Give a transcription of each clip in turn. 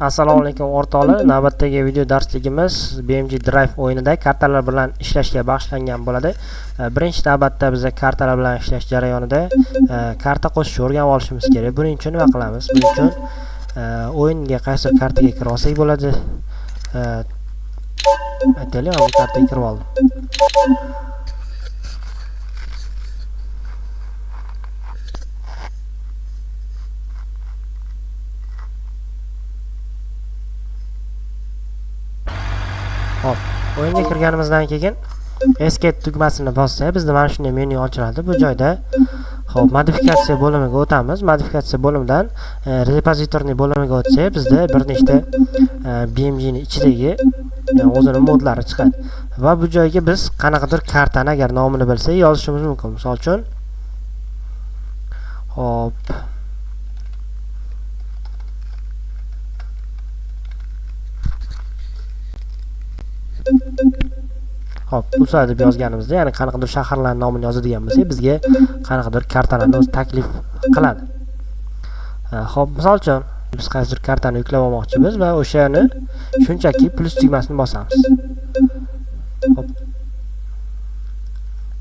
Assalomu alaykum o'rtoqlar. Navbatdagi video darsligimiz BMG Drive o'yinida kartalar bilan ishlashga bag'ishlangan bo'ladi. Birinchi navbatda biz kartalar bilan ishlash jarayonida karta qo'shishni o'rganib olishimiz kerak. Buning uchun nima qilamiz? Buning uchun o'yinga qaysi kartaga kira olsak bo'ladi? Aytaylik, bu kartaga kirib oldim. Hop, o'yinga kirganimizdan keyin escape tugmasini bossak, bizda mana shunday menyu ochiladi. Bu joyda hop, modifikatsiya bo'limiga o'tamiz. Modifikatsiya bo'limidan repozitorniy bo'limiga o'tsak, bizda bir nechta BMG ning ichidagi o'zini modlari chiqadi. Va bu joyga biz qanaqadir kartani agar nomini bilsak yozishimiz mumkin. Misol uchun hop, hop, Usa deb yozganimizda, ya'ni qanaqadir shaharlar nomini yozadigan bo'lsak, bizga qanaqadir kartalarni o'zi taklif qiladi. Hop, misol uchun biz qaysidir kartani yuklab olmoqchimiz va o'shani shunchaki plus tugmasini bosamiz. Hop.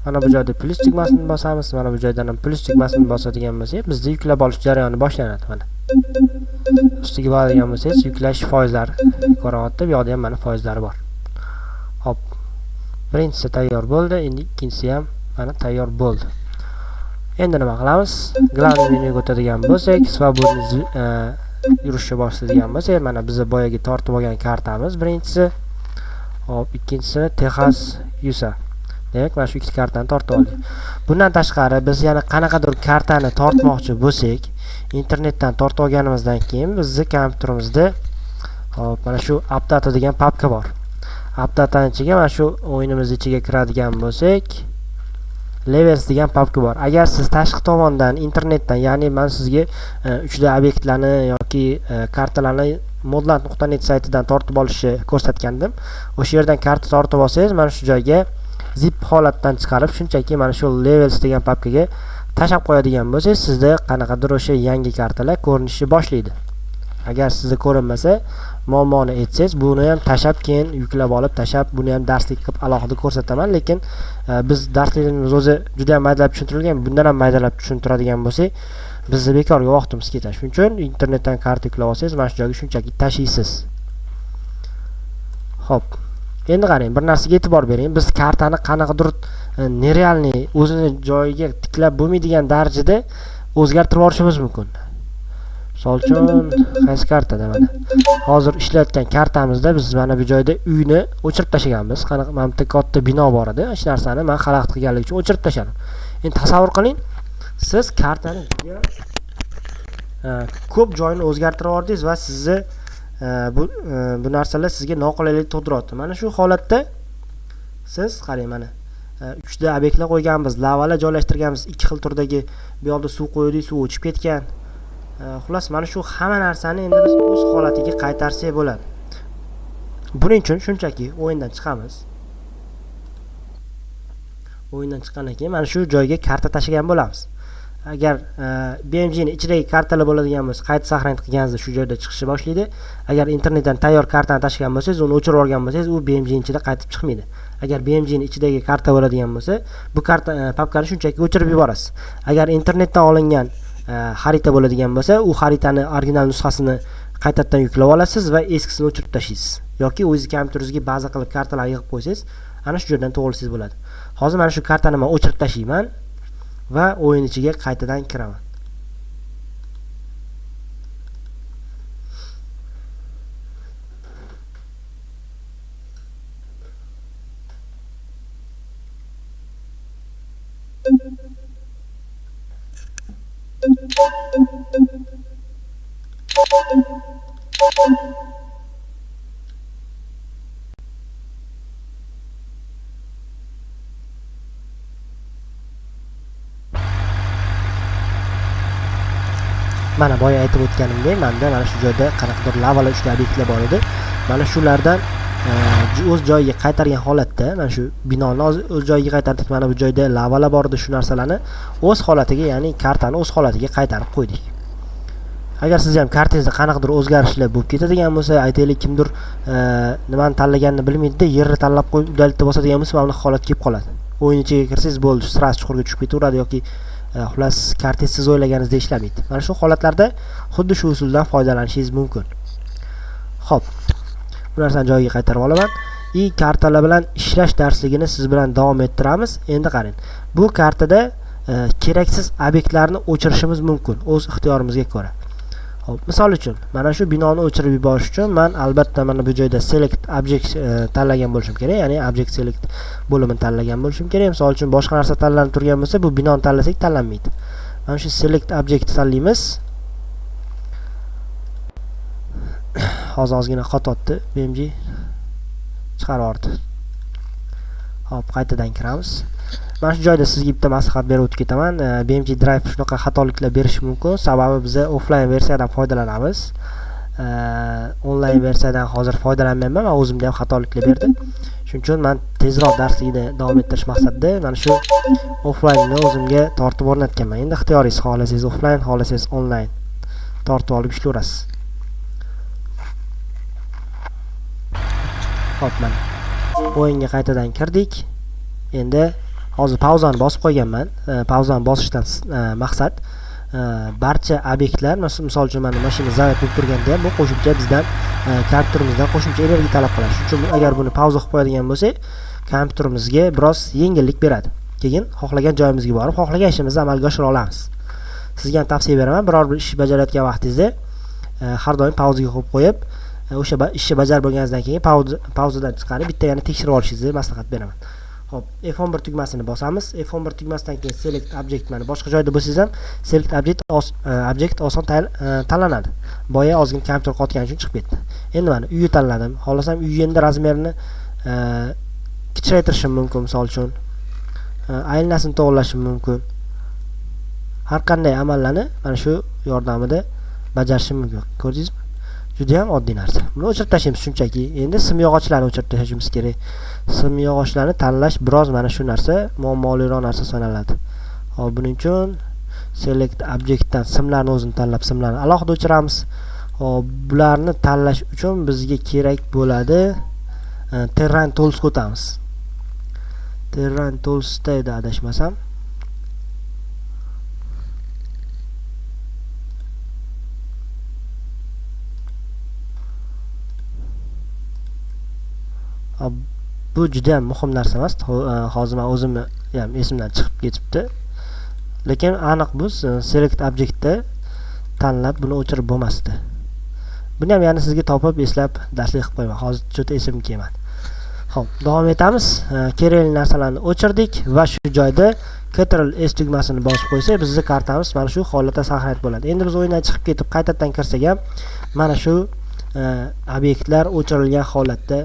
Mana bu joyda plus tugmasini bosamiz, mana bu joydan ham plus tugmasini bosadigan bo'lsak, bizda yuklab olish jarayoni boshlanadi. Mana ustiga boradigan bo'lsangiz, yuklash foizlari ko'ryapti. Bu yerda ham mana foizlari bor. Hop. Birinchisi tayyor bo'ldi, endi ikkinchisi ham mana tayyor bo'ldi. Endi nima qilamiz? Glavniy menyuga o'tadigan bo'lsak, svobodniy yurishni boshlaydigan bo'lsak, mana biz boyaga tortib olgan kartamiz birinchisi. Hop, ikkinchisini Texas USA. Demak, mana shu ikkita kartani tortib oldik. Bundan tashqari biz yana qanaqadir kartani tortmoqchi bo'lsak, internetdan tortib olganimizdan keyin bizning kompyuterimizda hop, mana shu update degan papka bor. Update'dan ichiga mana shu o'yinimiz ichiga kiradigan bo'lsak, levels degan papka bor. Agar siz tashqi tomondan internetdan, ya'ni men sizga 3D obyektlarni yoki kartalarni modland.net saytidan tortib olishni ko'rsatgandim. O'sha yerdan karta tortib olsangiz, mana shu joyga zip holatdan chiqarib, shunchaki mana shu levels degan papkaga tashab qo'yadigan bo'lsangiz, sizda qanaqadir o'sha yangi kartalar ko'rinishni boshlaydi. Agar sizda ko'rinmasa, muammoni aytsangiz, buni ham tashab keyin yuklab olib, tashab buni ham darslik qilib alohida ko'rsataman, lekin biz darsligimiz o'zi juda ham maydalab tushuntirilgan. Bundan ham maydalab tushuntiradigan bo'lsak, bizni bekorga vaqtimiz ketadi. Shuning uchun internetdan karta yuklab olsangiz, mana shu joyga shunchaki tashiysiz. Hop. Endi qarang, bir narsaga e'tibor bering. Biz kartani qanaqadir nerealniy o'zini joyiga tiklab bo'lmaydigan darajada o'zgartirib olishimiz mumkin. Misol uchun, qaysi kartada mana hozir ishlayotgan kartamizda biz mana bu joyda uyni o'chirib tashlaganmiz. Qanaqa mana bu katta bino bor edi. Hech narsani men xalaqit qilganlik uchun o'chirib tashladim. Endi tasavvur qiling, siz kartani ko'p joyini o'zgartirib oldingiz va sizni bu narsalar sizga noqulaylik tug'diryapti. Mana shu holatda siz qarang, mana 3D obyektlar qo'yganmiz, lavalar joylashtirganmiz, ikki xil turdagi, bu yoqda suv qo'ydik, suv o'chib ketgan. Xullas, mana shu hamma narsani endi biz o'z holatiga qaytarsak bo'ladi. Buning uchun shunchaki o'yindan chiqamiz. O'yindan chiqqandan keyin mana shu joyga karta tashlagan bo'lamiz. Agar BMG ning ichidagi kartalar bo'ladigan bo'lsa, qayta saqlanib qilganingizda shu joyda chiqishni boshlaydi. Agar internetdan tayyor kartani tashlagan bo'lsangiz, uni o'chirib olgan bo'lsangiz, u BMG ning ichida qaytib chiqmaydi. Agar BMG ning ichidagi karta bo'ladigan bo'lsa, bu karta papkani shunchaki o'chirib yuborasiz. Agar internetdan olingan xarita bo'ladigan bo'lsa, u xaritani original nusxasini qaytadan yuklab olasiz va eskisini o'chirib tashlaysiz. Yoki o'zingiz kompyuteringizga baza qilib kartalar yig'ib qo'ysangiz, ana shu joydan to'g'rilasangiz bo'ladi. Hozir mana shu kartani men o'chirib tashlayman va o'yin ichiga qaytadan kiraman. Mana boya aytib o'tganimdek, menda mana shu joyda qanaqadir lavalar uchta obyektlar bor edi. Mana shulardan o'z joyiga qaytargan holatda, mana shu binoni o'z joyiga qaytardik. Mana bu joyda lavalar bor edi, shu narsalarni o'z holatiga, ya'ni kartani o'z holatiga qaytarib qo'ydik. Agar siz ham kartingizda qanaqadir o'zgarishlar bo'lib ketadigan bo'lsa, aytaylik kimdir nimani tanlaganini bilmaydi-da, yerni tanlab qo'yib udaltda bosadigan bo'lsa, mana bunaqa holat kelib qoladi. O'yin ichiga kirsangiz bo'ldi, sras chuqurga tushib ketaveradi yoki xullas kartingiz siz o'ylaganingizda ishlamaydi. Mana shu holatlarda xuddi shu usuldan foydalanishingiz mumkin. Xo'p. Bu narsani joyiga qaytarib olaman. Kartalar bilan ishlash darsligini siz bilan davom ettiramiz. Endi qarang. Bu kartada keraksiz obyektlarni o'chirishimiz mumkin o'z ixtiyorimizga ko'ra. Xo'p, misol uchun, mana shu binoni o'chirib yuborish uchun men albatta mana bu joyda select object tanlagan bo'lishim kerak, ya'ni object select bo'limini tanlagan bo'lishim kerak. Misol uchun boshqa narsa tanlanib turgan bo'lsa, bu binoni tanlasak tanlanmaydi. Mana shu select object tanlaymiz. Hozir ozgina xatotdi, BMG chiqarib yubordi. Hop, qaytadan kiramiz. Mana shu joyda sizga bitta maslahat berib o'tib ketaman. BMG Drive shunaqa xatoliklar berishi mumkin, sababi biz offline versiyadan foydalanamiz. Onlayn versiyadan hozir foydalanmayman, men o'zimda ham xatoliklar berdi. Shuning uchun men tezroq darslikni davom ettirish maqsadida mana shu offline'ni o'zimga tortib o'rnatganman. Endi ixtiyoringiz, xohlasangiz offline, xohlasangiz onlayn tortib olib ishlayverasiz. Hop, mana o'yinga qaytadan kirdik. Endi hozir pauzani bosib qo'yganman. Pauzani bosishdan maqsad barcha obyektlar, misol uchun mana mashina zaryad bo'lib turganda ham bu qo'shimcha bizdan kompyuterimizdan qo'shimcha energiya talab qiladi. Shuning uchun agar buni pauza qilib qo'yadigan bo'lsak, kompyuterimizga biroz yengillik beradi. Keyin xohlagan joyimizga borib, xohlagan ishimizni amalga oshira olamiz. Sizga ham tavsiya beraman, biror bir ish bajarayotgan vaqtingizda har doim pauzaga qo'yib qo'yib, o'sha ishni bajarib bo'lganingizdan keyin pauzadan chiqarib bitta yana tekshirib olishingizni maslahat beraman. Hop, F11 tugmasini bosamiz. F11 tugmasidan keyin select object, mana boshqa joyda bo'lsangiz ham select object oson tanlanadi. Boya ozgina kompyuter qotgani uchun chiqib ketdi. Endi mana uyni tanladim. Xohlasam uyni endi razmerini kichraytirishim mumkin, misol uchun. Aylanasini to'g'rilashim mumkin. Har qanday amallarni mana shu yordamida bajarishim mumkin. Ko'rdingizmi? Juda ham oddiy narsa. Buni o'chirib tashlaymiz shunchaki. Endi simyog'ochlarni o'chirib tashlashimiz kerak. Simyog'ochlarni tanlash biroz mana shu narsa muammoliroq narsa sanaladi. Hop, buning uchun select objectdan simlarni o'zini tanlab, simlarni alohida o'chiramiz. Hop, bularni tanlash uchun bizga kerak bo'ladi Terrain Tools o'tamiz. Terrain Tools da adashmasam. Bu juda ham muhim narsa emas. Hozir men o'zimni ham esimdan chiqib ketibdi. Lekin aniq bu select objectda tanlab buni o'chirib bo'lmasdi. Buni ham yana sizga topib eslab darslik qilib qo'yaman. Hozir cho'ta esimga kelmadi. Xo'p, davom etamiz. Kerakli narsalarni o'chirdik va shu joyda Ctrl S tugmasini bosib qo'ysak, bizning kartamiz mana shu holatda saqlanib bo'ladi. Endi biz o'yindan chiqib ketib qaytadan kirsak ham mana shu obyektlar o'chirilgan holatda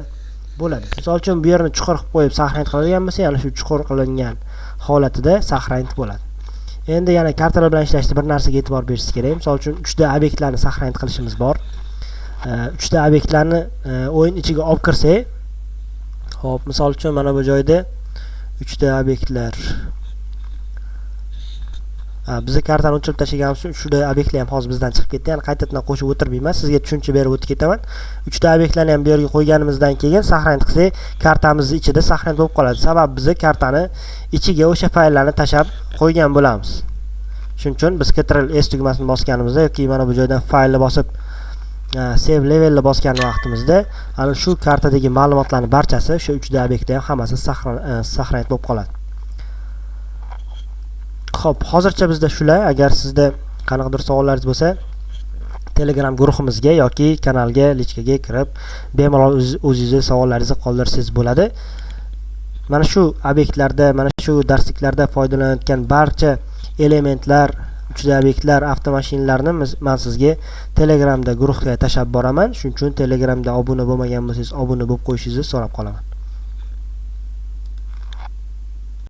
bo'ladi. Misol uchun bu yerni chuqur qilib qo'yib saqlanib qiladigan bo'lsa, yana shu chuqur qilingan holatida saqlanib bo'ladi. Endi yana kartalar bilan ishlashda bir narsaga e'tibor berishingiz kerak. Misol uchun 3 ta obyektlarni saqlanib qilishimiz bor. 3 ta obyektlarni o'yin ichiga olib kirsak, hop, misol uchun mana bu joyda 3 ta obyektlar bizni kartani o'chirib tashlaganimiz uchun shu obyektlar ham hozir bizdan chiqib ketdi. Ya'ni qaytadan qo'shib o'tirmayman, sizga tushuncha berib o'tib ketaman. 3 ta obyektlarni ham bu yerga qo'yganimizdan keyin saqlanib qilsak, kartamizni ichida saqlanib bo'lib qoladi. Sabab biz kartani ichiga o'sha fayllarni tashab qo'ygan bo'lamiz. Shuning uchun biz Ctrl S tugmasini bosganimizda yoki mana bu joydan faylni bosib save levelni bosgan vaqtimizda ana shu kartadagi ma'lumotlarning barchasi o'sha 3 ta obyektda ham hammasi saqlanib bo'lib qoladi. Xo'p, hozircha bizda shular. Agar sizda qanaqadir savollaringiz bo'lsa, Telegram guruhimizga yoki kanalga, lichkaga kirib, bemalol o'zingizning savollaringizni qoldirsangiz bo'ladi. Mana shu obyektlarda, mana shu darsliklarda foydalanayotgan barcha elementlar, 3 ta obyektlar, avtomashinalarni men sizga Telegramda guruhga tashab boraman. Shuning uchun Telegramda obuna bo'lmagan bo'lsangiz, obuna bo'lib qo'yishingizni so'rab qolaman.